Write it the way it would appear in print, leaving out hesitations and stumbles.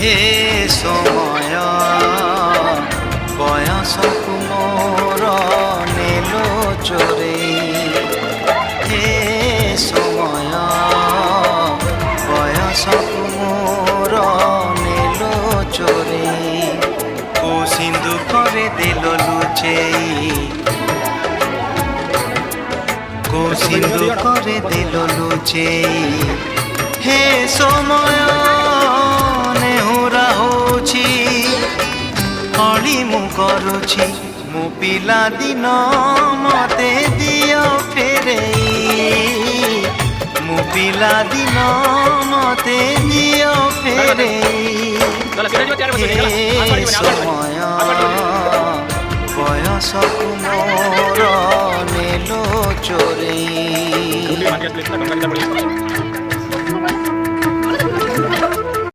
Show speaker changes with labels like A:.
A: হে সময় বয়সকু মোর নেলো চোরেই হে সময় বয়সকু মোর নেলো চোরেই কো সিন্ধু করে দিল লুচেই কো সিন্ধু করে দিল লুচেই হে সময় নেহুরা হଉଛି অଳି ମୁଁ କରୁଛି ମୋ ପିଲା ଦିନ ମତେ ଦିଅ ଫେରେଇ ମୋ ପିଲା ଦିନ ମତେ ଦିଅ ଫେରେଇ ଏ ସମୟ ବୟସକୁ ମୋର ନେଲୋ ଚୋରେଇ।